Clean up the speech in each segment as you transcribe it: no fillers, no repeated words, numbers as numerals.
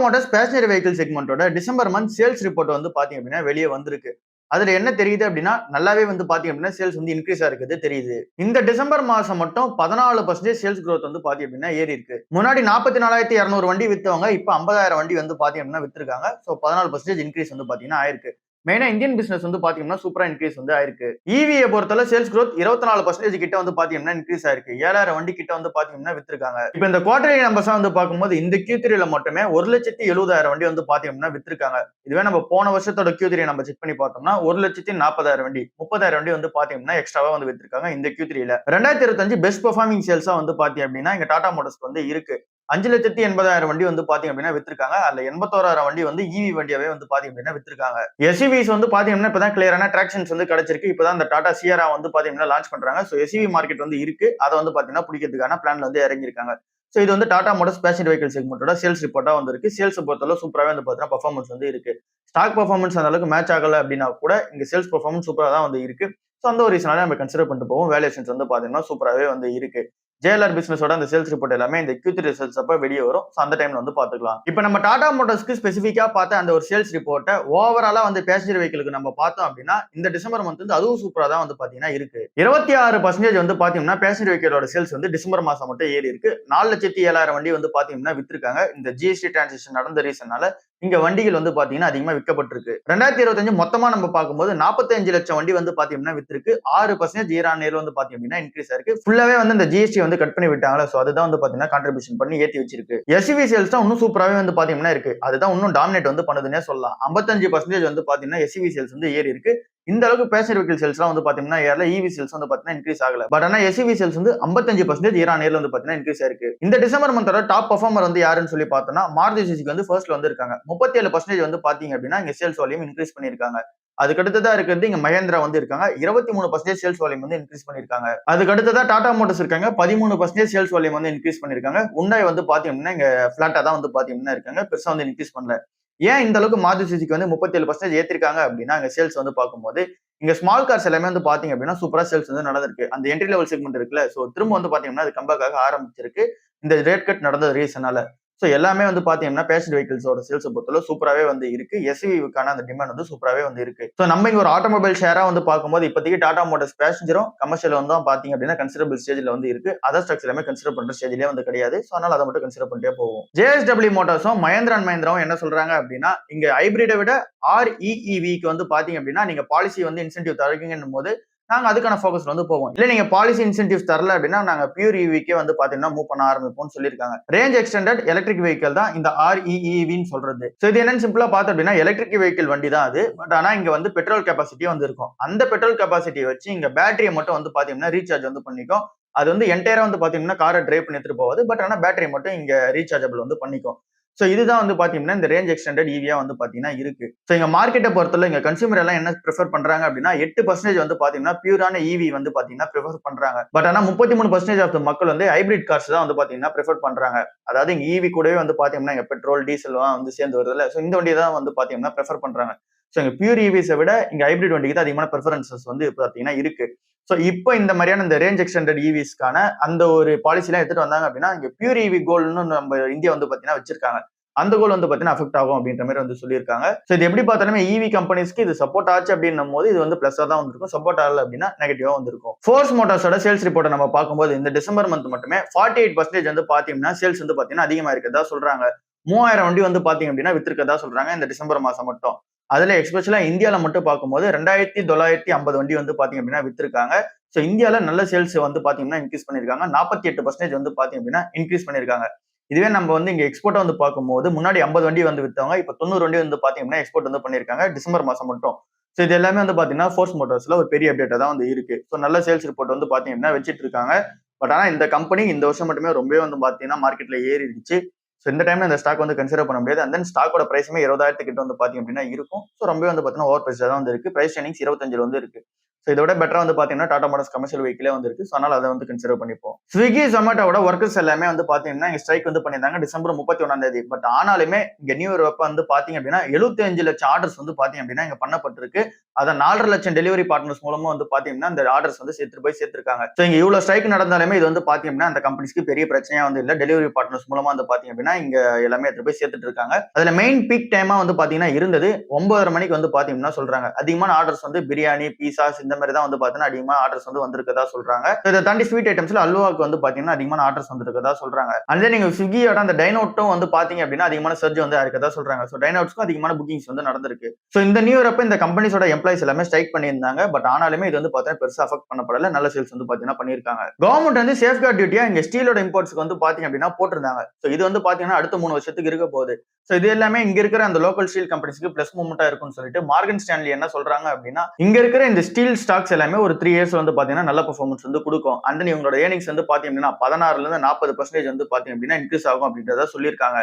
Motors passenger vehicle செக்மெண்டோட December month sales report வந்து பாத்தீங்க அப்படின்னா வெளியே வந்திருக்கு. அதுல என்ன தெரியுது அப்படின்னா நல்லாவே வந்து பாத்தீங்க அப்படின்னா சேல்ஸ் வந்து இன்க்ரீஸ் இருக்குது தெரியுது. இந்த டிசம்பர் மாசம் மட்டும் 14% சேல்ஸ் growth வந்து பாத்தீங்க அப்படின்னா ஏறி இருக்கு. முன்னாடி 44,200 வண்டி வித்தவங்க இப்ப 50,000 வண்டி வந்து பாத்தீங்க அப்படின்னா வித்திருக்காங்க. சோ 14% இன்க்ரீஸ் வந்து பாத்தீங்கன்னா ஆயிருக்கு. மெயினா இந்தியன் பிசினஸ் வந்து பாத்தீங்கன்னா சூப்பரா இன்க்ரீஸ் வந்து ஆயிருக்கு. இவியை பொறுத்தவரை சேல்ஸ் growth 24% கிட்ட வந்து பாத்தீங்கன்னா இன்க்ரீஸ் ஆயிருக்கு. 7,000 வண்டி கிட்ட வந்து பாத்தீங்கன்னா வித்திருக்காங்க. இப்ப இந்த குவார்டர்லி நம்பர்ஸ் வந்து பார்க்கும்போது இந்த Q3ல மட்டுமே 1,70,000 வண்டி வந்து பாத்தீங்கன்னா வித்திருக்காங்க. இதுவே நம்ம போன வருஷத்தோட Q3 நம்ம செக் பண்ணி பார்த்தோம்னா 1,40,000 வண்டி 30,000 வண்டி வந்து பாத்தீங்கன்னா எக்ஸ்ட்ராவா வந்து வித்திருக்காங்க இந்த Q3ல. 2025 பெஸ்ட் பெர்ஃபார்மிங் சேல்ஸா வந்து பாத்தீங்க அப்படின்னா இங்க டாடா மோட்டார்ஸ்க்கு வந்து இருக்கு. 5,80,000 வண்டி வந்து பாத்தீங்க அப்படின்னா வித்திருக்காங்க. அதுல 81,000 வண்டி வந்து இவி வண்டியாவே வந்து பாத்தீங்க அப்படின்னா வித்திருக்காங்க. எஸ்யூவிஸ் வந்து பாத்தீங்கன்னா இப்பதான் கிளியரான டிராக்ஷன்ஸ் வந்து கிடைச்சிருக்கு. இப்பதான் இந்த டாடா சியரா வந்து பாத்தீங்கன்னா லான்ச் பண்றாங்க. சோ எஸ்யூவி மார்க்கெட் வந்து இருக்கு. அதை வந்து பாத்தீங்கன்னா பிடிக்கிறதுக்கான பிளான்ல வந்து இறங்கியிருக்காங்க. சோ இது வந்து டாடா மோட்டார்ஸ் பேசஞ்சர் வெஹிக்கிள் செக்மெண்டோட சேல்ஸ் ரிப்போர்ட்டா வந்திருக்கு. சேல்ஸ் பொறுத்தளவு சூப்பராவே வந்து பாத்தீங்கன்னா பெர்ஃபார்மன்ஸ் வந்து இருக்கு. ஸ்டாக் பெர்ஃபார்மன்ஸ் அந்த அளவுக்கு மேட்ச் ஆகல அப்படின்னா கூட இங்க சேல்ஸ் பெர்ஃபார்மன்ஸ் சூப்பரா தான் வந்து இருக்கு. சோ அந்த ஒரு ரீசனால நம்ம கன்சிடர் பண்ணிட்டு போவோம். வேல்யூஷன்ஸ் வந்து பாத்தீங்கன்னா சூப்பராவே வந்து இருக்கு. ஜேஎல்ஆர் பிசினஸோட அந்த சேல்ஸ் ரிப்போர்ட் எல்லாமே இந்த Q3 ரிசல்ட்ஸ் அப்ப வெளியே வரும். சோ அந்த டைம்ல வந்து பாத்துக்கலாம். இப்ப நம்ம டாடா மோட்டார்ஸ்க்கு ஸ்பெசிஃபிக்கா பார்த்த அந்த ஒரு சேல்ஸ் ரிப்போர்ட்டை ஓவராலா வந்து பேசஞ்சர் வெஹிக்கிளுக்கு நம்ம பார்த்தோம் அப்படின்னா இந்த டிசம்பர் மந்த் வந்து அதுவும் சூப்பரா தான் வந்து பாத்தீங்கன்னா இருக்கு. 26% வந்து பாத்தீங்கன்னா பேசஞ்சர் வெஹிக்கிளோட சேல்ஸ் வந்து டிசம்பர் மாசம் மட்டும் ஏறி இருக்கு. 4,07,000 வண்டி வந்து பாத்தீங்கன்னா வித்திருக்காங்க. இந்த ஜிஎஸ்டி டிரான்சாக்ஷன் நடந்த ரீசனால இங்க வண்டிகள் வந்து பாத்தீங்கன்னா அதிகமா விற்கப்பட்டிருக்கு. 2025 மொத்தமா நம்ம பார்க்கும்போது 45 லட்சம் வண்டி வந்து பாத்தீங்கன்னா வித்திருக்கு. 6% இயர் ஆன் இயர் வந்து பாத்தீங்கன்னா இன்க்ரீஸ் ஆயிருக்கு. ஃபுல்லாவே வந்து இந்த ஜிஎஸ்டி வந்து கட் பண்ணி விட்டாங்களா, சோ அதுதான் வந்து பாத்தீங்கன்னா கான்ட்ரிபியூஷன் பண்ணி ஏத்தி வச்சிருக்கு. எஸ்யூவி சேல்ஸ் தான் இன்னும் சூப்பராவே வந்து பாத்தீங்கன்னா இருக்கு. அதுதான் இன்னும் டாமினேட் வந்து பண்ணுதுன்னே சொல்லலாம். 55% வந்து பாத்தீங்கன்னா எஸ்யூவி சேல்ஸ் வந்து ஏறி இருக்கு. இந்த அளவுக்கு பேசஞ்சர் வெஹிக்கிள் சேல்ஸ்லாம் வந்து பாத்தீங்கன்னா ஏர்ல இவி சேல்ஸ் வந்து பாத்தீங்கன்னா இன்க்ரீஸ் ஆகல. பட் ஆனா எஸ்யூவி சேல்ஸ் வந்து 55% இயர் ஆன் இயர்ல வந்து பாத்தீங்கன்னா இன்க்ரீஸ் ஆயிருக்கு. இந்த டிசம்பர் மந்தோட டாப் பெர்ஃபார்மர் வந்து யாருன்னு சொல்லி பார்த்தோம்னா மாருதி சுசுகி வந்து ஃபர்ஸ்ட்ல வந்து இருக்காங்க. 37% வந்து பாத்தீங்க அப்படின்னா இங்க சேல்ஸ் வால்யூம் இன்க்ரீஸ் பண்ணிருக்காங்க. அதுக்கு அடுத்ததா இருக்கிறது இங்க மஹேந்திரா வந்து இருக்காங்க. 23% சேல்ஸ் வால்யூம் வந்து இன்க்ரீஸ் பண்ணிருக்காங்க. அதுக்கு அடுத்ததா டாடா மோட்டார்ஸ் இருக்காங்க. 13% சேல்ஸ் வால்யூம் வந்து இன்க்ரீஸ் பண்ணிருக்காங்க. Hyundai வந்து பாத்தீங்கன்னா இங்க பிளாட்டா தான் வந்து பாத்தீங்கன்னா இருக்காங்க. பெருசா வந்து இன்க்ரீஸ் பண்ணல. ஏன் இந்த அளவுக்கு மாருதி சுசுகி வந்து 37% ஏத்திருக்காங்க அப்படின்னா அங்க சேல்ஸ் வந்து பார்க்கும்போது இங்க ஸ்மால் கார்ஸ் எல்லாமே வந்து பாத்தீங்க அப்படின்னா சூப்பரா சேல்ஸ் வந்து நடந்திருக்கு. அந்த என்ட்ரி லெவல் செக்மெண்ட் இருக்குல்ல, சோ திரும்ப வந்து பாத்தீங்கன்னா அது கம்பேக் ஆக ஆரம்பிச்சிருக்கு. இந்த ரேட் கட் நடந்த ரீசனால. சோ எல்லாமே வந்து பாத்தீங்கன்னா பேசஞ்சர் வெஹிக்கிள்ஸோட சேல்ஸ் பொறுத்தளவு சூப்பராவே வந்து இருக்கு. எஸ்யூவிக்கான அந்த டிமாண்ட் வந்து சூப்பராவே வந்து இருக்கு. சோ நம்ம இங்க ஒரு ஆட்டோமொபைல் ஷேரா வந்து பார்க்கும்போது இப்போதைக்கு டாடா மோட்டார்ஸ் பேசஞ்சரும் கமர்ஷியல் வந்து பாத்தீங்க அப்படின்னா கன்சிடரபிள் ஸ்டேஜ்ல வந்து இருக்கு. அதர் ஸ்டாக்ஸ் எல்லாமே கன்சிடர் பண்ற ஸ்டேஜ்லயே வந்து கிடையாது. சோ அதனால அதை மட்டும் கன்சிடர் பண்ணிட்டே போவோம். ஜேஎஸ்டபிள்யூ மோட்டார்ஸும் மஹேந்திரா அண்ட் மஹேந்திராவும் என்ன சொல்றாங்க அப்படின்னா இங்க ஹைபிரிடை விட REEVக்கு வந்து பாத்தீங்க அப்படின்னா நீங்க பாலிசி வந்து இன்சென்டிவ் தருவீங்கன்னும் போது நாங்க அதுக்கான ஃபோக்கஸ்ல வந்து போவோம். இல்ல நீங்க பாலிசி இன்சென்டிவ்ஸ் தரல அப்படின்னா நாங்க பியூர் இவிக்கே வந்து பாத்தீங்கன்னா மூவ் பண்ண ஆரம்பிப்போம்னு சொல்லியிருக்காங்க. ரேஞ்ச் எக்ஸ்டெண்டட் எலக்ட்ரிக் வெஹிக்கிள் தான் இந்த REEVன்னு சொல்றது. சோ இது என்னன்னு சிம்பிளா பார்த்தோம் அப்படின்னா எலக்ட்ரிக் வெஹிக்கிள் வண்டி தான் அது. பட் ஆனா இங்க வந்து பெட்ரோல் கெபாசிட்டி வந்து இருக்கும். அந்த பெட்ரோல் கெபாசிட்டி வச்சு இங்க பேட்டரியை மட்டும் வந்து பாத்தீங்கன்னா ரீசார்ஜ் வந்து பண்ணிக்கும். அது வந்து என்டையரா வந்து பாத்தீங்கன்னா காரை டிரைவ் பண்ணி எடுத்துட்டு போவாது. பட் ஆனா பேட்டரி மட்டும் இங்க ரீசார்ஜபிள் வந்து பண்ணிக்கும். சோ இதுதான் வந்து பாத்தீங்கன்னா இந்த ரேஞ்ச் எக்ஸ்டெண்டட் இவியா வந்து பாத்தீங்கன்னா இருக்கு. சோ இங்க மார்க்கெட்டை பொறுத்தவரை இங்க கன்சூமர் எல்லாம் என்ன ப்ரிஃபர் பண்றாங்க அப்படின்னா 8% வந்து பாத்தீங்கன்னா பியூரான இவி வந்து பாத்தீங்கன்னா ப்ரிஃபர் பண்றாங்க. பட் ஆனா 33% ஆஃப் மக்கள் வந்து ஹைபிரிட் கார்ஸ் தான் வந்து பாத்தீங்கன்னா ப்ரிஃபர் பண்றாங்க. அதாவது இங்க இவி கூடவே வந்து பாத்தீங்கன்னா இங்க பெட்ரோல் டீசல் வந்து சேர்ந்து வருதுல்ல, சோ இந்த வண்டியை தான் வந்து பாத்தீங்கன்னா ப்ரிஃபர் பண்றாங்க. சோ இங்க பியூர் இவிஸை விட இங்க ஹைபிரிட் வண்டிக்கு தான் அதிகமான ப்ரிஃபரன்சஸ் வந்து பாத்தீங்கன்னா இருக்கு. சோ இப்போ இந்த மாதிரியான இந்த ரேஞ்ச் எக்ஸ்டெண்டட் இவிஸ்க்கான அந்த ஒரு பாலிசி எல்லாம் எடுத்துட்டு வந்தாங்க அப்படின்னா இங்க பியூர் இவி கோல்னு நம்ம இந்தியா வந்து பாத்தீங்கன்னா வச்சிருக்காங்க. அந்த கோல் வந்து பாத்தீங்கன்னா அஃபெக்ட் ஆகும் அப்படின்ற மாதிரி வந்து சொல்லியிருக்காங்க. சோ இது எப்படி பார்த்தாலுமே இவி கம்பெனிஸ்க்கு இது சப்போர்ட் ஆச்சு அப்படின்னும் போது இது வந்து பிளஸ்ஸா தான் வந்திருக்கும். சப்போர்ட் ஆகல அப்படின்னா நெகட்டிவா வந்திருக்கும். ஃபோர்ஸ் மோட்டார்ஸோட சேல்ஸ் ரிப்போர்ட்டை நம்ம பார்க்கும்போது இந்த டிசம்பர் மந்த் மட்டுமே 48% வந்து பாத்தீங்கன்னா சேல்ஸ் வந்து பாத்தீங்கன்னா அதிகமா இருக்கிறதா சொல்றாங்க. 3000 வண்டி வந்து பாத்தீங்க அப்படின்னா வித்திருக்கதா சொல்றாங்க இந்த டிசம்பர் மாசம் மட்டும். அதுல எக்ஸ்பெஷலா இந்தியால மட்டும் பார்க்கும்போது 2,950 வண்டி வந்து பாத்தீங்க அப்படின்னா வித்திருக்காங்க. சோ இந்தியால நல்ல சேல்ஸ் வந்து பாத்தீங்கன்னா இன்க்ரீஸ் பண்ணிருக்காங்க. 48% வந்து பாத்தீங்க அப்படின்னா இன்க்ரீஸ் பண்ணிருக்காங்க. இதுவே நம்ம வந்து இங்க எக்ஸ்போர்ட் வந்து பார்க்கும்போது முன்னாடி 50 வண்டி வந்து வித்தவங்க இப்ப 90 வண்டி வந்து பாத்தீங்கன்னா எக்ஸ்போர்ட் வந்து பண்ணிருக்காங்க டிசம்பர் மாசம் மட்டும். சோ இது எல்லாமே வந்து பாத்தீங்கன்னா ஃபோர்ஸ் மோட்டார்ஸ்ல ஒரு பெரிய அப்டேட்டா தான் வந்து இருக்கு. சோ நல்ல சேல்ஸ் ரிப்போர்ட் வந்து பாத்தீங்கன்னா வச்சிட்டு இருக்காங்க. பட் ஆனா இந்த கம்பெனி இந்த வருஷம் மட்டுமே ரொம்பவே வந்து பாத்தீங்கன்னா மார்க்கெட்ல ஏறிடுச்சு. சோ இந்த டைம்ல இந்த ஸ்டாக் வந்து கன்சிடர் பண்ண முடியாது. அண்ட் தென் ஸ்டாக்கோட பிரைஸுமே 20,000 கிட்ட வந்து பாத்தீங்க அப்படின்னா இருக்கும். சோ ரொம்பவே வந்து பாத்தீங்கன்னா ஓவர் பிரைஸ்ல தான் வந்து இருக்கு. பிரைஸ் ட்ரெண்டிங்ஸ் 25 வந்து இருக்கு. சோ இதோட பெட்டரா வந்து பாத்தீங்கன்னா டாடா மோட்டார்ஸ் கமர்ஷியல் வெஹிக்கிளே வந்து இருக்கு. ஸோ அதனால அதை வந்து கன்சிடர் பண்ணிப்போம். ஸ்விக்கி ஜொமேட்டோட ஒர்க்கர்ஸ் எல்லாமே வந்து பாத்தீங்கன்னா இங்க ஸ்ட்ரைக் வந்து பண்ணியிருந்தாங்க டிசம்பர் 31 பட் ஆனாலுமே இங்க நியூ இயர் அப்ப வந்து பாத்தீங்க அப்படின்னா 75 லட்சம் ஆர்டர்ஸ் வந்து பாத்தீங்க அப்படின்னா இங்க பண்ணப்பட்டிருக்கு. அதை 4.5 லட்சம் டெலிவரி பார்ட்னர்ஸ் மூலமா வந்து பாத்தீங்கன்னா இந்த ஆர்டர்ஸ் வந்து சேர்த்திருக்காங்க. ஸோ இங்க இவ்வளவு ஸ்ட்ரைக் நடந்தாலுமே இது வந்து பாத்தீங்க அப்படின்னா அந்த கம்பெனிஸ்க்கு பெரிய பிரச்சனையா வந்து இல்ல. டெலிவரி பார்ட்னர்ஸ் மூலமா வந்து பாத்தீங்க அப்படின்னா இங்க எல்லாமே எடுத்து போய் சேர்த்துட்டு இருக்காங்க. அதுல மெயின் பீக் டைமா வந்து பாத்தீங்கன்னா இருந்தது 9:30 மணிக்கு வந்து பாத்தீங்கன்னா சொல்றாங்க. அதிகமான ஆர்டர்ஸ் வந்து பிரியாணி, பீஸாஸ் இந்த மாதிரி தான் வந்து பாத்தீங்கன்னா அதிகமா ஆர்டர்ஸ் வந்து வந்திருக்கதா சொல்றாங்க. இதை தாண்டி ஸ்வீட் ஐட்டம்ஸ்ல அல்வாக்கு வந்து பாத்தீங்கன்னா அதிகமான ஆர்டர்ஸ் வந்திருக்கதா சொல்றாங்க. அண்ட் தென் நீங்க ஸ்விக்கியோட அந்த டைனோட்டும் வந்து பாத்தீங்க அப்படின்னா அதிகமான சர்ஜ் வந்து இருக்கதா சொல்றாங்க. ஸோ டைனோட்ஸ்க்கும் அதிகமான புக்கிங்ஸ் வந்து நடந்திருக்கு. ஸோ இந்த நியூ இயர் அப்ப இந்த கம்பெனிஸோட எம்ப்ளாயிஸ் எல்லாமே ஸ்ட்ரைக் பண்ணியிருந்தாங்க. பட் ஆனாலுமே இது வந்து பாத்தீங்கன்னா பெருசா அஃபெக்ட் பண்ணப்படல. நல்ல சேல்ஸ் வந்து பாத்தீங்கன்னா பண்ணிருக்காங்க. கவர்மெண்ட் வந்து சேஃப்கார்ட் டியூட்டியா இங்க ஸ்டீலோட இம்போர்ட்ஸ்க்கு வந்து பாத்தீங்க அப்படின்னா போட்டிருந்தாங்க. ஸோ இது வந்து பாத்தீங்கன்னா அடுத்த 3 வருஷத்துக்கு இருக்க போகுது. ஸோ இது எல்லாமே இங்க இருக்கிற அந்த லோக்கல் ஸ்டீல் கம்பெனிஸ்க்கு பிளஸ் மூமெண்டா இருக்கும்னு சொல்லிட்டு மார்கன் ஸ்டான்லி என்ன சொல்றாங்க அப்படின்னா இங்க இருக்கிற இந்த ஸ்டீல் ஸ்டாக்ஸ் எல்லாமே ஒரு 3 இயர்ஸ் வந்து பாத்தீங்கன்னா நல்ல பெர்ஃபார்மன்ஸ் வந்து கொடுக்கும். அந்த இவங்களோட ஏர்னிங்ஸ் வந்து பாத்தீங்க அப்படின்னா 16ல இருந்து 40% வந்து பாத்தீங்க அப்படின்னா இன்க்ரீஸ் ஆகும் அப்படின்றத சொல்லியிருக்காங்க.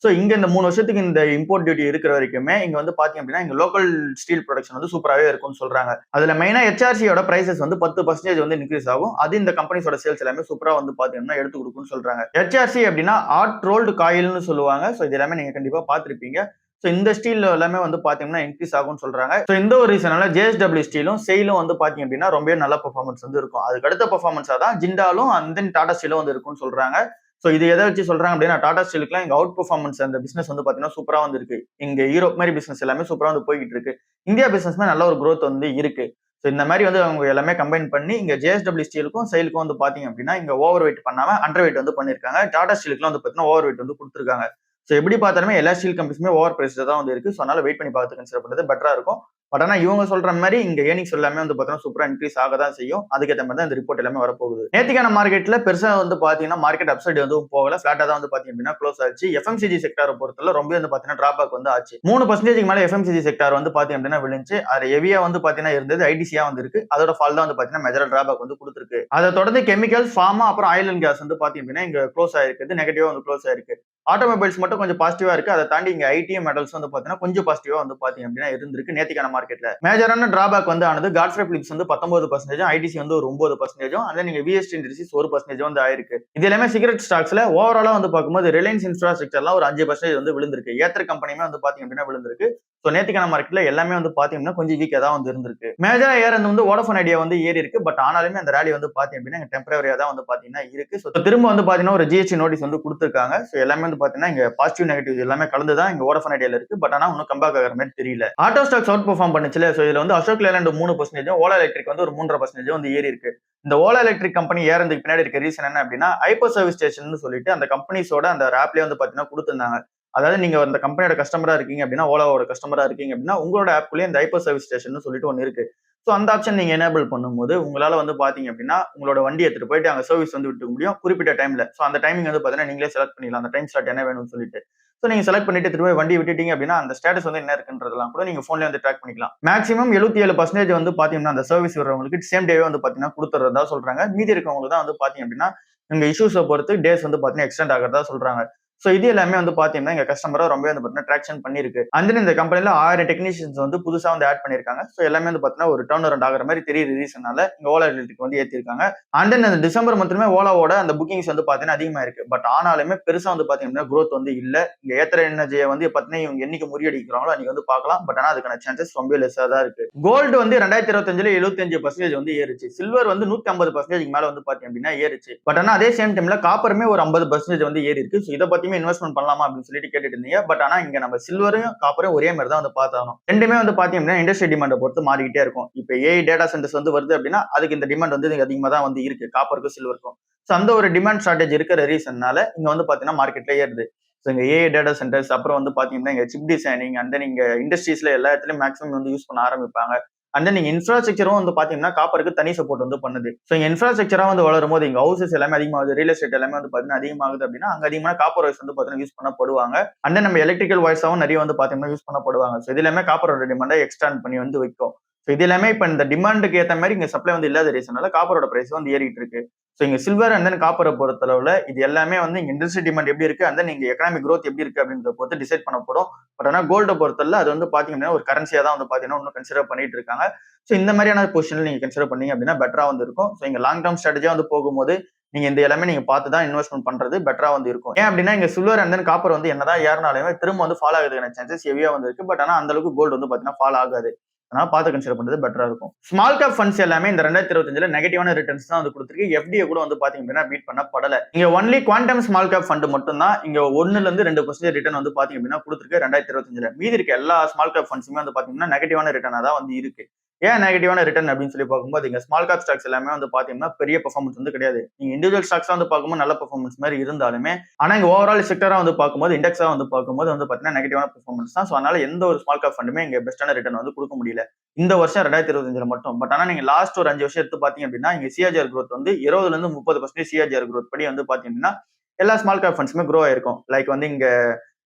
சோ இங்க இந்த 3 வருஷத்துக்கு இந்த இம்போர்ட் டியூட்டி இருக்கிற வரைக்குமே இங்க வந்து பாத்தீங்க அப்படின்னா இங்க லோக்கல் ஸ்டீல் ப்ரொடக்ஷன் வந்து சூப்பராகவே இருக்கும்னு சொல்றாங்க. அதுல மெயினா ஹெச்ஆர்சியோட பிரைசஸ் வந்து 10% வந்து இன்க்ரீஸ் ஆகும். அது இந்த கம்பெனிஸோட சேல்ஸ் எல்லாமே சூப்பரா வந்து பாத்தீங்கன்னா எடுத்து கொடுக்கும்னு சொல்றாங்க. ஹெச்ஆர்சி அப்படின்னா ஹாட் ரோல்டு காயில்னு சொல்லுவாங்க. சோ இது எல்லாமே நீங்க கண்டிப்பா பாத்திருப்பீங்க. சோ இந்த ஸ்டீல் எல்லாமே வந்து பாத்தீங்கன்னா இன்க்ரீஸ் ஆகும்னு சொல்றாங்க. சோ இந்த ஒரு ரீசனால ஜேஎஸ்டபிள்யூ ஸ்டீலும் செயிலும் வந்து பாத்தீங்க அப்படின்னா ரொம்ப நல்ல பெர்ஃபார்மன்ஸ் வந்து இருக்கும். அதுக்கு அடுத்த பெர்ஃபார்மன்ஸா தான் ஜிண்டாலும் அண்ட் தென் டாடா ஸ்டீலும் வந்து இருக்கும்னு சொல்றாங்க. சோ இது எதை வச்சு சொல்றாங்க அப்படின்னா டாடா ஸ்டீலுக்குலாம் இங்க அவுட் பெர்ஃபார்மன்ஸ் அந்த பிசினஸ் வந்து பாத்தீங்கன்னா சூப்பரா வந்து இருக்கு. இங்க யூரோப் மாதிரி பிசினஸ் எல்லாமே சூப்பரா வந்து போய்கிட்டு இருக்கு. இந்தியா பிசினஸ்மே நல்ல ஒரு growth வந்து இருக்கு. சோ இந்த மாதிரி வந்து அவங்க எல்லாமே கம்பைன் பண்ணி இங்க ஜேஎஸ்டபிள்யூ ஸ்டீலுக்கும் செயிலுக்கும் வந்து பாத்தீங்க அப்படின்னா இங்க ஓவர் வெயிட் பண்ணாம அண்டர் வெயிட் வந்து பண்ணிருக்காங்க. டாடா ஸ்டீலுக்குலாம் வந்து பாத்தீங்கன்னா ஓவர் வெயிட் வந்து கொடுத்துருக்காங்க. சோ எப்படி பார்த்தாலுமே எல்லா ஸ்டீல் கம்பெனிஸுமே ஓவர் பிரைஸ்ல தான் வந்து இருக்கு. சோ அதனால வெயிட் பண்ணி பார்த்து கன்சிடர் பண்றது பெட்டரா இருக்கும். பட் ஆனா இவங்க சொல்ற மாதிரி இங்க ஏர்னிங்ஸ் எல்லாமே வந்து பாத்தீங்கன்னா சூப்பரா இன்க்ரீஸ் ஆக தான் செய்யும். அதுக்கேற்ற மாதிரி தான் இந்த ரிப்போர்ட் எல்லாமே வரப்போகுது. நேத்திக்கான மார்க்கெட்ல பெருசா வந்து பாத்தீங்கன்னா மார்க்கெட் அப்சைட் வந்து போகல. பிளாட்டா தான் வந்து பாத்தீங்க அப்படின்னா க்ளோஸ் ஆச்சு. எஃப்எம்சிஜி செக்டாரை பொறுத்தல ரொம்ப வந்து பாத்தீங்கன்னா டிராபேக் வந்து ஆச்சு. 3% மேல எஃப்எம்சிஜி செக்டார் வந்து பாத்தீங்க அப்படின்னா விழுந்துச்சு. அது ஹெவியா வந்து பாத்தீங்கன்னா இருந்தது ஐடிசியா வந்து இருக்கு. அதோட ஃபால் தான் வந்து பாத்தீங்கன்னா மெஜர் டிராபேக் வந்து கொடுத்துருக்கு. அதை தொடர்ந்து கெமிக்கல்ஸ், ஃபார்மா அப்புறம் ஆயில் அண்ட் கேஸ் வந்து பாத்தீங்க அப்படின்னா இங்க க்ளோஸ் ஆயிருக்கு. நெகட்டிவா வந்து க்ளோஸ் ஆயிருக்கு. ஆட்டோமொபைல்ஸ் மட்டும் கொஞ்சம் பாசிட்டிவா இருக்கு. அதை தாண்டி இங்க ஐடிஎம் மெட்டல்ஸ் வந்து பாத்தீங்கன்னா கொஞ்சம் பாசிட்டிவா வந்து பாத்தீங்க அப்படின்னா இருந்திருக்கு நேத்திக்கான மார்க்கெட்ல. மேஜரான டிராபேக் வந்து ஆனது காட்ஃப்ரே பிலிப்ஸ் வந்து 19%, ஐடிசி வந்து ஒரு 9%, அண்ட் நீங்க விஎஸ்டி இண்டஸ்ட்ரீஸ் 1% வந்து ஆயிருக்கு. இது எல்லாமே சிகரெட் ஸ்டாக்ஸ்ல ஓவராலா வந்து பார்க்கும்போது ரிலையன்ஸ் இன்ஃப்ராஸ்ட்ரக்சர்லாம் ஒரு 5% வந்து விழுந்திருக்கு. ஏத்தர் கம்பெனியுமே வந்து பாத்தீங்க அப்படின்னா விழுந்திருக்கு. சோ நேத்திக்கான மார்க்கெட்ல எல்லாமே வந்து பாத்தீங்கன்னா கொஞ்சம் வீக்கா தான் வந்து இருந்திருக்கு. மேஜரா ஏறது வந்து வோடஃபோன் ஐடியா வந்து ஏறி இருக்கு. பட் ஆனாலுமே அந்த ரேலி வந்து பாத்தீங்க அப்படின்னா டெம்பரரியா தான் வந்து பாத்தீங்கன்னா இருக்கு. சோ திரும்ப வந்து பாத்தீங்கன்னா ஒரு ஜிஎஸ்டி நோட்டீஸ் வந்து கொடுத்திருக்காங்க. சோ எல்லாமே வந்து பாத்தீங்கன்னா இங்க பாசிட்டிவ் நெகட்டிவ் எல்லாமே கலந்து தான் இங்க வோடஃபோன் ஐடியால இருக்கு. பட் ஆனா இன்னும் கம்பேக் ஆகிற மாதிரி தெரியல. ஆட்டோ ஸ்டாக்ஸ் அவுட் பெர்ஃபார்ம் பண்ணுச்சுல. சோ இதுல வந்து அசோக் லேலண்ட் 3%, ஓலா எலக்ட்ரிக் வந்து ஒரு 3.5% வந்து ஏறி இருக்கு. இந்த ஓலா எலக்ட்ரிக் கம்பெனி ஏறதுக்கு பின்னாடி இருக்க ரீசன் என்ன அப்படின்னா ஹைப்பர் சர்வீஸ் ஸ்டேஷன் சொல்லிட்டு அந்த கம்பெனிஸோட அந்த ஆப்லயே வந்து பாத்தீங்கன்னா கொடுத்திருந்தாங்க. அதாவது நீங்க அந்த கம்பெனியோட கஸ்டமரா இருக்கீங்க அப்படின்னா, ஓலாவோட கஸ்டமரா இருக்கீங்க அப்படின்னா உங்களோட ஆப்குள்ளேயே இந்த ஹைப்பர் சர்வீஸ் ஸ்டேஷன் சொல்லிட்டு ஒன்னு இருக்கு. சோ அந்த ஆப்ஷன் நீங்க எனேபிள் பண்ணும்போது உங்களால வந்து பாத்தீங்க அப்படின்னா உங்களோட வண்டி எடுத்துட்டு போயிட்டு அங்க சர்வீஸ் வந்து விட்டுக்க முடியும் குறிப்பிட்ட டைம்ல. சோ அந்த டைமிங் வந்து பாத்தீங்கன்னா நீங்களே செலக்ட் பண்ணிக்கலாம். அந்த டைம் ஸ்லாட் என்ன வேணும்னு சொல்லிட்டு. சோ நீங்க செலக்ட் பண்ணிட்டு திரும்ப வண்டி விட்டுட்டீங்க அப்படின்னா அந்த ஸ்டேட்டஸ் வந்து என்ன இருக்குன்றதெல்லாம் கூட நீங்க போன்ல வந்து ட்ராக் பண்ணிக்கலாம். மேக்ஸிமம் 77% வந்து பாத்தீங்கன்னா அந்த சர்வீஸ் வர்றவங்களுக்கு சேம் டேவே வந்து பாத்தீங்கன்னா கொடுத்துறதா சொல்றாங்க. மீதி இருக்கவங்களுக்கு தான் வந்து பாத்தீங்க அப்படின்னா உங்க இஷ்யூஸை பொறுத்து டேஸ் வந்து பாத்தீங்கன்னா எக்ஸ்டெண்ட் ஆகிறதா சொல்றாங்க. சோ இது எல்லாமே வந்து பாத்தீங்கன்னா எங்க கஸ்டமரா ரொம்ப வந்து பாத்தீங்கன்னா ட்ராக்ஷன் பண்ணிருக்கு. அண்ட் இந்த கம்பெனில 1000 டெக்னீஷியன்ஸ் வந்து புதுசா வந்து ஆட் பண்ணிருக்காங்க. சோ எல்லாமே வந்து பாத்தீங்கன்னா ஒரு டர்ன் அரவுண்ட் ஆகிற மாதிரி தெரியுற ரீசனால இங்க ஓலா எலக்ட்ரிக் வந்து ஏத்திருக்காங்க. அண்ட் இந்த டிசம்பர் மந்த்லயுமே ஓலாவோட அந்த புக்கிங்ஸ் வந்து பாத்தீங்கன்னா அதிகமா இருக்கு. பட் ஆனாலுமே பெருசா வந்து பாத்தீங்கன்னா growth வந்து இல்ல. இங்க ஏத்தர் எனர்ஜியை வந்து பாத்தீங்கன்னா இவங்க என்னைக்கு முறியடிக்கிறாங்களோ அன்னைக்கு வந்து பார்க்கலாம். பட் ஆனா அதுக்கான சான்சஸ் ரொம்ப லெஸ்ஸா தான் இருக்கு. கோல்டு வந்து 2025ல 75% வந்து ஏறிச்சு. சில்வர் வந்து 150% மேல வந்து பாத்தீங்க அப்படின்னா ஏறிச்சு. பட் ஆனா அதே சேம் டைம்ல காப்பருமே ஒரு 50% வந்து ஏறி இருக்கு. இதை பத்தி இன்வெஸ்ட்மெண்ட் பண்ணலாமா அப்படின்னு சொல்லிட்டு கேட்டுட்டு இருந்தீங்க. பட் ஆனா இங்க நம்ம சில்வரும் காப்பரும் ஒரே மாதிரி தான் வந்து பார்த்தாகணும். ரெண்டுமே வந்து பாத்தீங்கன்னா இண்டஸ்ட்ரி டிமாண்டை பொறுத்து மாறிக்கிட்டே இருக்கும். இப்ப ஏஐ டேட்டா சென்டர்ஸ் வந்து வருது அப்படின்னா அதுக்கு இந்த டிமாண்ட் வந்து அதிகமா தான் வந்து இருக்கு காப்பருக்கும் சில்வருக்கும். சோ அந்த ஒரு டிமாண்ட் ஷார்டேஜ் இருக்கிற ரீசன்னால இங்க வந்து பாத்தீங்கன்னா மார்க்கெட்ல ஏறுது. சோ இங்க ஏஐ டேட்டா சென்டர்ஸ் அப்புறம் வந்து பாத்தீங்கன்னா இங்க சிப் டிசைனிங் அண்ட் தென் இங்க இண்டஸ்ட்ரீஸ்ல எல்லா இடத்துலயும் மேக்ஸிமம் வந்து யூஸ் பண்ண ஆரம்பிப்பாங்க. அண்ட் தென் நீங்க இன்ஃப்ராஸ்ட்ரக்சரும் வந்து பாத்தீங்கன்னா காப்பருக்கு தனி சப்போர்ட் வந்து பண்ணுது. சோ இங்க இன்ஃப்ராஸ்ட்ரக்சரா வந்து வளரும் போது இங்க ஹவுசஸ் எல்லாமே அதிகமாகுது, ரியல் எஸ்டேட் எல்லாமே வந்து பாத்தீங்கன்னா அதிகமாகுது அப்படின்னா அங்க அதிகமான காப்பர் வாய்ஸ் வந்து பாத்தீங்கன்னா யூஸ் பண்ணப்படுவாங்க. அண்ட் தென் நம்ம எலக்ட்ரிக்கல் வாய்ஸாவும் நிறைய வந்து பாத்தீங்கன்னா யூஸ் பண்ணப்படுவாங்க. சோ இது எல்லாமே காப்பரோட டிமாண்டை எக்ஸ்டாண்ட் பண்ணி வந்து வைக்கும். சோ இது எல்லாமே இப்ப இந்த டிமாண்டுக்கு ஏத்த மாதிரி இங்க சப்ளை வந்து இல்லாத ரீசனால காப்பரோட பிரைஸ் வந்து ஏறிட்டு இருக்கு. ஸோ இங்க சில்வர் அண்ட் தென் காப்பரை பொறுத்தளவுல இது எல்லாமே வந்து இங்க இண்டஸ்ட்ரி டிமாண்ட் எப்படி இருக்கு அண்ட் தென் இங்க எக்கனாமிக் growth எப்படி இருக்கு அப்படின்றத பொறுத்து டிசைட் பண்ண போறோம். பட் ஆனா கோல்ட பொறுத்தல அது வந்து பாத்தீங்க அப்படின்னா ஒரு கரன்சியா தான் வந்து பாத்தீங்கன்னா இன்னும் கன்சிடர் பண்ணிட்டு இருக்காங்க. ஸோ இந்த மாதிரியான பொசிஷன்ல நீங்க கன்சிடர் பண்ணீங்க அப்படின்னா பெட்டரா வந்து இருக்கும். ஸோ இங்க லாங் டர்ம் ஸ்ட்ராட்டஜியா வந்து போகும்போது நீங்க இந்த எல்லாமே நீங்க பார்த்து தான் இன்வெஸ்ட்மெண்ட் பண்றது பெட்டரா வந்து இருக்கும். ஏன் அப்படின்னா இங்க சில்வர் அண்ட் தென் காப்பர் வந்து என்னதான் ஏறினாலுமே திரும்ப வந்து ஃபால் ஆகுறதுக்கான சான்சஸ் ஹெவியா வந்து இருக்கு. பட் ஆனா அந்த அளவுக்கு கோல்டு வந்து பாத்தீங்கன்னா ஃபால் ஆகாது. அதனால பார்த்து கன்சிடர் பண்றது பெட்டரா இருக்கும். ஸ்மால் கேப் ஃபண்ட்ஸ் எல்லாமே இந்த 2025ல நெகட்டிவான ரிட்டர்ன்ஸ் தான் வந்து கொடுத்துருக்கு. எஃப்டியை கூட வந்து பாத்தீங்க அப்படின்னா பீட் பண்ணப்படல. இங்க only quantum small cap fund மட்டும் தான் இங்க 1ல இருந்து 2% ரிட்டர்ன் வந்து பாத்தீங்க அப்படின்னா கொடுத்துருக்கு 2025ல. மீதி இருக்க எல்லா ஸ்மால் கேப் ஃபண்ட்ஸுமே வந்து பாத்தீங்கன்னா நெகட்டிவான ரிட்டர்னா தான் வந்து இருக்கு. ஏன் நெகட்டிவான ரிட்டர்ன் அப்படின்னு சொல்லி பார்க்கும்போது இங்க ஸ்மால் கேப் ஸ்டாக்ஸ் எல்லாமே வந்து பாத்தீங்கன்னா பெரிய பெர்ஃபார்மன்ஸ் வந்து கிடையாது. நீங்க இண்டிவிஜுவல் ஸ்டாக்ஸ் வந்து பார்க்கும்போது நல்ல பெர்ஃபார்மன்ஸ் மாதிரி இருந்தாலுமே ஆனா இங்க ஓவரால் செக்டரா வந்து பார்க்கும்போது இண்டெக்ஸா வந்து பார்க்கும்போது வந்து பாத்தீங்கன்னா நெகட்டிவான பெர்ஃபார்மன்ஸ் தான். ஸோ அதனால எந்த ஒரு ஸ்மால் கேப் ஃபண்டுமே இங்க பெஸ்டான ரிட்டர்ன் வந்து கொடுக்க முடியல இந்த வருஷம் 2025ல மட்டும். பட் ஆனா நீங்க லாஸ்ட் ஒரு 5 வருஷம் எடுத்து பாத்தீங்க அப்படின்னா இங்க சிஆர்ஜிஆர் growth வந்து 20ல இருந்து 30% சிஆர்ஜிஆர் growth படி வந்து பாத்தீங்க அப்படின்னா எல்லா ஸ்மால் கேப் ஃபண்ட்ஸுமே க்ரோ ஆயிருக்கும். லைக் வந்து இங்க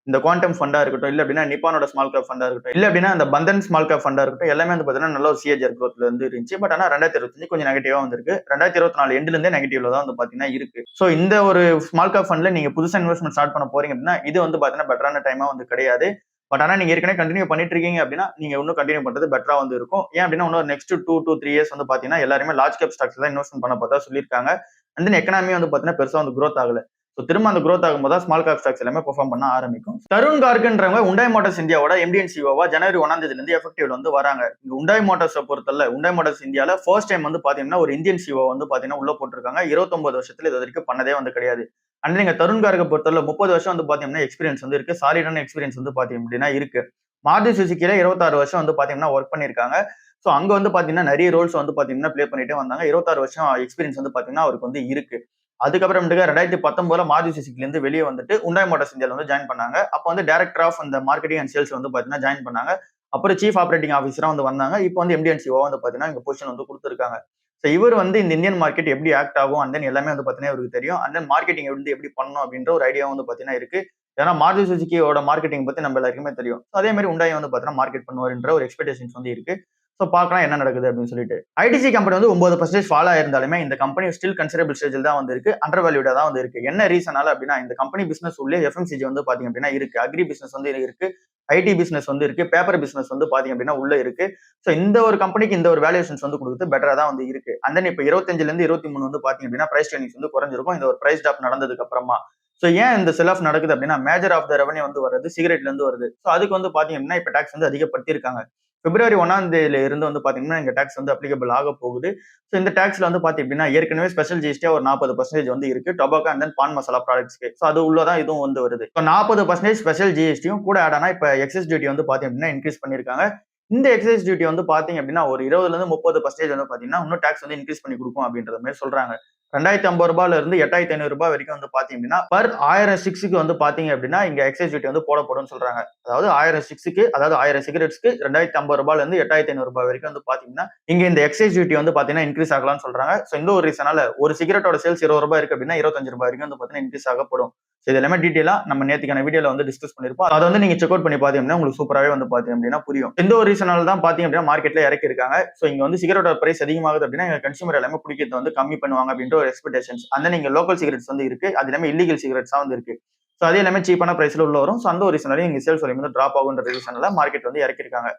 இந்த குவாண்டம் ஃபண்டா இருக்கட்டும், இல்ல அப்படின்னா நிப்பானோட ஸ்மால் கேப் ஃபண்டா இருக்கட்டும், இல்ல அப்படின்னா அந்த பந்தன் ஸ்மால் கேப் ஃபண்டா இருக்கட்டும், எல்லாமே வந்து பாத்தீங்கன்னா நல்ல ஒரு சிஏஜிஆர் growthல வந்து இருந்துச்சு. பட் ஆனா 2025 கொஞ்சம் நெகட்டிவா வந்திருக்கு. 2024 எண்ட்ல இருந்தே நெகட்டிவ்ல தான் வந்து பாத்தீங்கன்னா இருக்கு. சோ இந்த ஒரு ஸ்மால் கேப் ஃபண்ட்ல நீங்க புதுசா இன்வெஸ்ட்மெண்ட் ஸ்டார்ட் பண்ண போறீங்க அப்படின்னா இது வந்து பாத்தீங்கன்னா பெட்டரான டைமா வந்து கிடையாது. பட் ஆனா நீங்க ஏற்கனவே கண்டினியூ பண்ணிட்டு இருக்கீங்க அப்படின்னா நீங்க இன்னும் கண்டினியூ பண்றது பெட்டரா வந்து இருக்கும். ஏன் அப்படின்னா இன்னும் நெக்ஸ்ட் 2 to 3 இயர்ஸ் வந்து பாத்தீங்கன்னா எல்லாருமே லார்ஜ் கேப் ஸ்டாக்ஸ் தான் இன்வெஸ்ட்மெண்ட் பண்ண பார்த்தா சொல்லியிருக்காங்க. அண்ட் தென் எக்கனாமி வந்து பாத்தீங்கன்னா பெருசா வந்து growth ஆகல. ஸோ திரும்ப அந்த growth ஆகும்போது தான் ஸ்மால் கேப் ஸ்டாக்ஸ் எல்லாமே பெர்ஃபார்ம் பண்ண ஆரம்பிக்கும். தருண் கார்க்ன்றவங்க உண்டாய் மோட்டார்ஸ் இந்தியாவோட எம்டி அண்ட் சிஓவா ஜனவரி 1ஆம் தேதியில இருந்து எஃபெக்டிவ்ல வந்து வராங்க. இந்த உண்டாய் மோட்டார்ஸை பொறுத்தல உண்டாய் மோட்டார்ஸ் இந்தியால ஃபர்ஸ்ட் டைம் வந்து பாத்தீங்கன்னா ஒரு இந்தியன் சிஓ வந்து பாத்தீங்கன்னா உள்ள போட்டிருக்காங்க. 29 வருஷத்துல இது வரைக்கும் பண்ணதே வந்து கிடையாது. அண்ட் நீங்க தருண் கார்கை பொறுத்தல 30 வருஷம் வந்து பாத்தீங்கன்னா எக்ஸ்பீரியன்ஸ் வந்து இருக்கு. சாலிடான எக்ஸ்பீரியன்ஸ் வந்து பாத்தீங்க அப்படின்னா இருக்கு. மாருதி சுசுகில 26 வருஷம் வந்து பாத்தீங்கன்னா ஒர்க் பண்ணிருக்காங்க. ஸோ அங்க வந்து பாத்தீங்கன்னா நிறைய ரோல்ஸ் வந்து பாத்தீங்கன்னா ப்ளே பண்ணிட்டே வந்தாங்க. 26 வருஷம் எக்ஸ்பீரியன்ஸ் வந்து பாத்தீங்கன்னா அவருக்கு வந்து இருக்கு. அதுக்கப்புறமேட்டுக்கு 2019ல மாருதி சுசுகில இருந்து வெளியே வந்துட்டு உண்டாய் மோட்டார்ஸ் இந்தியால வந்து ஜாயின் பண்ணாங்க. அப்போ வந்து டைரக்டர் ஆஃப் அந்த மார்க்கெட்டிங் அண்ட் சேல்ஸ் வந்து பாத்தீங்கன்னா ஜாயின் பண்ணாங்க. அப்புறம் சீஃப் ஆப்பரேட்டிங் ஆஃபீஸரா வந்து வந்தாங்க. இப்போ வந்து எம்டி அண்ட் சிஓ வந்து பாத்தீங்கன்னா இங்க பொசிஷன் வந்து கொடுத்துருக்காங்க. ஸோ இவர் வந்து இந்த இந்தியன் மார்க்கெட் எப்படி ஆக்ட் ஆகும் அண்ட் தென் எல்லாமே வந்து பாத்தீங்கன்னா இவருக்கு தெரியும். அண்ட் தென் மார்க்கெட்டிங் வந்து எப்படி பண்ணணும் அப்படின்ற ஒரு ஐடியா வந்து பாத்தீங்கன்னா இருக்கு. ஏன்னா மாருதி சுசுகியோட மார்க்கெட்டிங் பத்தி நம்ம எல்லாருக்குமே தெரியும். அதே மாதிரி உண்டாய் வந்து பாத்தீங்கன்னா மார்க்கெட் பண்ணுவாருன்ற ஒரு எக்ஸ்பெக்டேஷன்ஸ் வந்து இருக்கு. ஸோ பார்க்கலாம் என்ன நடக்குது அப்படின்னு சொல்லிட்டு. ஐடிசி கம்பெனி வந்து 9% ஃபால் ஆயிருந்தாலுமே இந்த கம்பெனி ஸ்டில் கன்சிடரபிள் ஸ்டேஜில் தான் வந்து இருக்கு. அண்டர் வேல்யூடா தான் வந்து இருக்கு. என்ன ரீசனால அப்படின்னா இந்த கம்பெனி பிசினஸ் உள்ளே எஃப்எம்சிஜி வந்து பாத்தீங்க அப்படின்னா இருக்கு. அக்ரி பிசினஸ் வந்து இருக்கு. ஐடி பிசினஸ் வந்து இருக்கு. பேப்பர் பிசினஸ் வந்து பாத்தீங்க அப்படின்னா உள்ள இருக்கு. ஸோ இந்த ஒரு கம்பெனிக்கு இந்த ஒரு வேல்யூஷன்ஸ் வந்து கொடுத்து பெட்டரா தான் வந்து இருக்கு. அண்ட் தென் இப்போ 25ல இருந்து 23 வந்து பாத்தீங்க அப்படின்னா பிரைஸ் ட்ரெயினிங்ஸ் வந்து குறைஞ்சிருக்கும். இந்த ஒரு பிரைஸ் டாப் நடந்ததுக்கு அப்புறமா. ஸோ ஏன் இந்த செல் ஆஃப் நடக்குது அப்படின்னா மேஜர் ஆஃப் த ரெவன்யூ வந்து வருது சிகரெட்ல இருந்து வருது. ஸோ அதுக்கு வந்து பாத்தீங்க அப்படின்னா இப்போ டாக்ஸ் வந்து அதிகப்படுத்திருக்காங்க. பிப்ரவரி 1ஆம் தேதியில இருந்து வந்து பாத்தீங்கன்னா இந்த டாக்ஸ் வந்து அப்ளிகபிள் ஆக போகுது. ஸோ இந்த டாக்ஸ்ல வந்து பாத்தீங்க அப்படின்னா ஏற்கனவே ஸ்பெஷல் ஜிஎஸ்டியா ஒரு 40% வந்து இருக்கு tobacco and then pan masala ப்ராடக்ட்ஸ்க்கு. ஸோ அது உள்ளதான் இதுவும் வந்து வருது. ஸோ 40% ஸ்பெஷல் ஜிஎஸ்டியும் கூட ஆட் ஆனா இப்ப எக்ஸஸ் டியூட்டி வந்து பாத்தீங்க அப்படின்னா இன்க்ரீஸ் பண்ணிருக்காங்க. இந்த எக்ஸைஸ் டியூட்டி வந்து பாத்தீங்க அப்படின்னா ஒரு 20ல இருந்து 30% வந்து பாத்தீங்கன்னா இன்னும் டாக்ஸ் வந்து இன்க்ரீஸ் பண்ணி கொடுக்கும் அப்படின்ற மாதிரி சொல்றாங்க. ₹2050 இருந்து ₹8500 வரைக்கும் வந்து பாத்தீங்க அப்படின்னா பர் 1000 ஸ்டிக்ஸ்க்கு வந்து பாத்தீங்க அப்படின்னா இங்க எக்ஸைஸ் டியூட்டி வந்து போடப்படும் சொல்றாங்க. அதாவது 1000 ஸ்டிக்ஸ்க்கு அதாவது 1000 சிகரெட்ஸ்க்கு ₹2050 இருந்து ₹8500 வரைக்கும் வந்து பாத்தீங்கன்னா இங்க இந்த எக்ஸைஸ் டியூட்டி வந்து பாத்தீங்கன்னா இன்க்ரீஸ் ஆகலாம்னு சொல்றாங்க. சோ இந்த ஒரு ரீசனால ஒரு சிகரெட்டோட சேல்ஸ் ₹20 இருக்கு அப்படின்னா ₹25 வரைக்கும் வந்து பாத்தீங்கன்னா இன்க்ரீஸ் ஆகப்படும். இது எல்லாமே டீடைலா நம்ம நேத்துக்கான வீடியோல வந்து டிஸ்கஸ் பண்ணிருப்போம். அதை வந்து நீங்க செக் அவுட் பண்ணி பாத்தீங்கன்னா உங்களுக்கு சூப்பராகவே வந்து பாத்தீங்க அப்படின்னா புரியும். இந்த ஒரு ரீசனால தான் பாத்தீங்க அப்படின்னா மார்க்கெட்ல இறக்கி இருக்காங்க. சோ இங்க வந்து சிகரெட்டோட பிரைஸ் அதிகமாகுது அப்படின்னா கன்சூமர் எல்லாமே பிடிக்கிறது வந்து கம்மி பண்ணுவாங்க அப்படின்ற ஒரு எக்ஸ்பெக்டேஷன்ஸ். அந்த நீங்க லோக்கல் சிகரெட்ஸ் வந்து இருக்கு. அது எல்லாமே இல்லீகல் சிகரெட்ஸா வந்து இருக்கு. சோ அது எல்லாமே சீப்பான பிரைஸ்ல உள்ள வரும். சோ அந்த ஒரு ரீசனால இங்க சேல்ஸ் வால்யூம் வந்து டிராப் ஆகுன்ற ரீசனால மார்க்கெட் வந்து இறக்கி இருக்காங்க.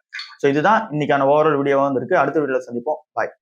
சோ இதுதான் இன்னைக்கான ஓவரால் வீடியோவா வந்து இருக்கு. அடுத்த வீடியோல சந்திப்போம். பாய்.